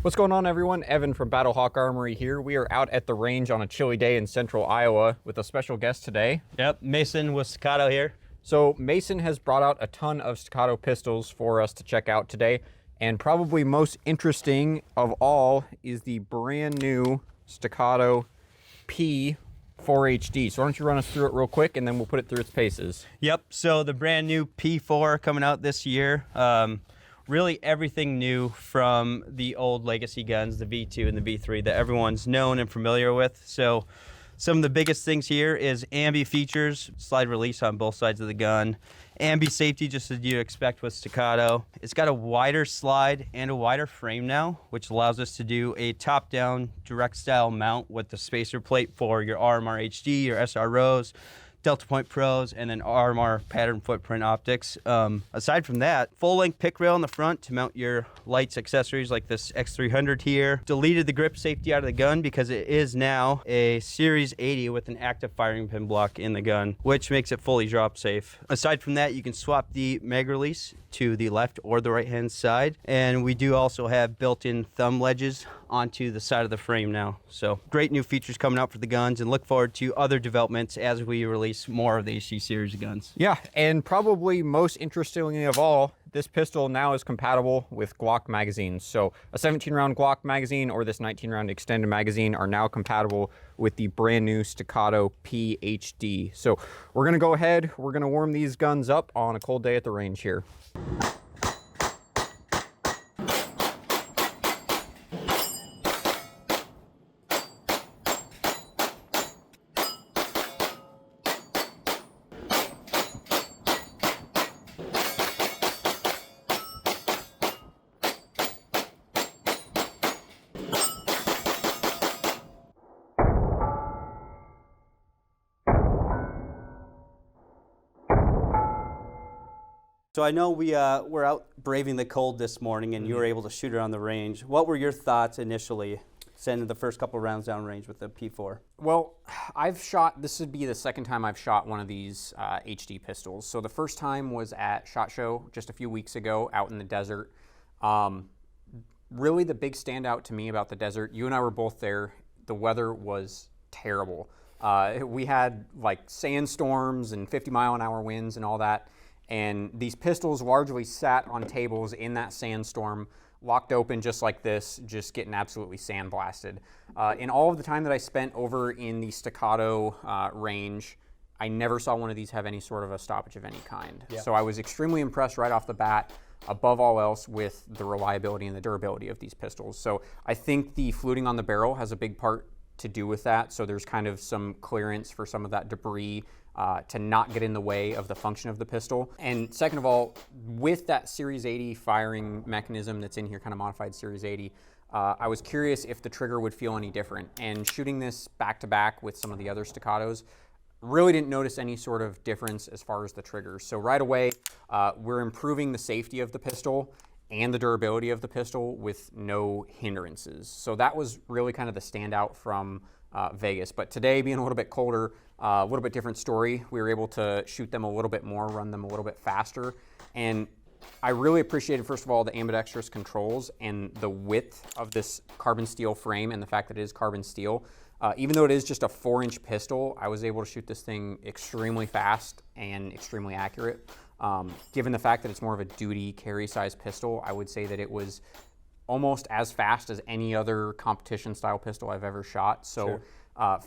What's going on, everyone? Evan from BattleHawk Armory here. We are out at the range on a chilly day in central Iowa with a special guest today. Yep, Mason with Staccato here. So Mason has brought out a ton of Staccato pistols for us to check out today, and probably most interesting of all is the brand new Staccato P4 HD. So why don't you run us through it real quick, and then we'll put it through its paces. Yep, so the brand new P4 coming out this year. Really everything new from the old legacy guns, the V2 and the V3 that everyone's known and familiar with. So some of the biggest things here is ambi features, slide release on both sides of the gun. Ambi safety, just as you'd expect with Staccato. It's got a wider slide and a wider frame now, which allows us to do a top-down direct style mount with the spacer plate for your RMR HD, your SROs, Delta Point Pros, and then RMR pattern footprint optics. Aside from that, full-length pick rail in the front to mount your lights accessories like this X300 here. Deleted the grip safety out of the gun because it is now a Series 80 with an active firing pin block in the gun, which makes it fully drop safe. Aside from that, you can swap the mag release to the left or the right hand side, and we do also have built-in thumb ledges onto the side of the frame now. So great new features coming out for the guns, and look forward to other developments as we release more of the HD series of guns. Yeah, and probably most interestingly of all, this pistol now is compatible with Glock magazines. So a 17-round Glock magazine or this 19-round extended magazine are now compatible with the brand new Staccato P HD. So we're gonna go ahead, we're gonna warm these guns up on a cold day at the range here. So I know we're out braving the cold this morning, and you were able to shoot it on the range. What were your thoughts initially sending the first couple rounds down range with the P4? Well, this would be the second time I've shot one of these HD pistols. So the first time was at SHOT Show just a few weeks ago out in the desert. Really the big standout to me about the desert, you and I were both there, the weather was terrible. We had like sandstorms and 50-mile-an-hour winds and all that. And these pistols largely sat on tables in that sandstorm, locked open just like this, just getting absolutely sandblasted. In all of the time that I spent over in the Staccato range, I never saw one of these have any sort of a stoppage of any kind. Yeah. So I was extremely impressed right off the bat, above all else, with the reliability and the durability of these pistols. So I think the fluting on the barrel has a big part to do with that. So there's kind of some clearance for some of that debris to not get in the way of the function of the pistol. And second of all, with that Series 80 firing mechanism that's in here, kind of modified Series 80, I was curious if the trigger would feel any different. And shooting this back to back with some of the other Staccatos, really didn't notice any sort of difference as far as the triggers. So right away, we're improving the safety of the pistol and the durability of the pistol with no hindrances. So that was really kind of the standout from Vegas. But today, being a little bit colder, a little bit different story. We were able to shoot them a little bit more, run them a little bit faster. And I really appreciated, first of all, the ambidextrous controls and the width of this carbon steel frame and the fact that it is carbon steel. Even though it is just a 4-inch pistol, I was able to shoot this thing extremely fast and extremely accurate. Given the fact that it's more of a duty carry size pistol, I would say that it was almost as fast as any other competition style pistol I've ever shot. So sure.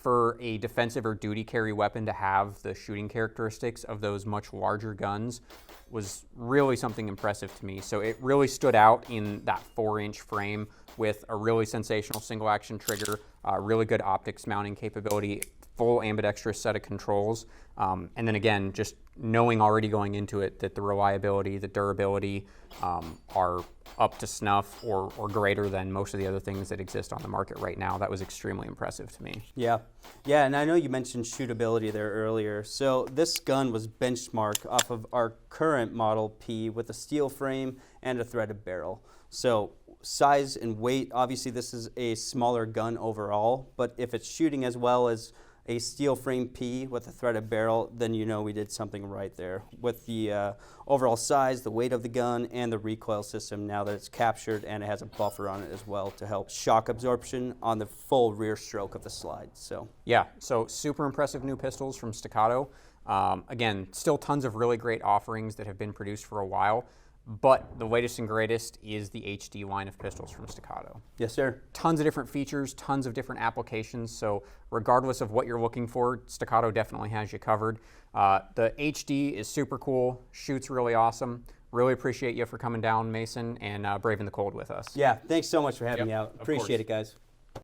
For a defensive or duty carry weapon to have the shooting characteristics of those much larger guns was really something impressive to me. So it really stood out in that 4-inch frame with a really sensational single action trigger, really good optics mounting capability, full ambidextrous set of controls. And then again, just knowing already going into it that the reliability, the durability are up to snuff or greater than most of the other things that exist on the market right now. That was extremely impressive to me. Yeah, and I know you mentioned shootability there earlier. So this gun was benchmarked off of our current Model P with a steel frame and a threaded barrel. So size and weight, obviously this is a smaller gun overall, but if it's shooting as well as a steel frame P with a threaded barrel, then you know we did something right there. With the overall size, the weight of the gun, and the recoil system now that it's captured, and it has a buffer on it as well to help shock absorption on the full rear stroke of the slide. So yeah, so super impressive new pistols from Staccato. Again, still tons of really great offerings that have been produced for a while, but the latest and greatest is the HD line of pistols from Staccato. yes, sir. Tons of different features, tons of different applications, so regardless of what you're looking for, Staccato definitely has you covered. The HD is super cool, shoots really awesome. Really appreciate you for coming down, Mason, and braving the cold with us. Yeah, thanks so much for having Yep, me out. of Appreciate course. it, guys.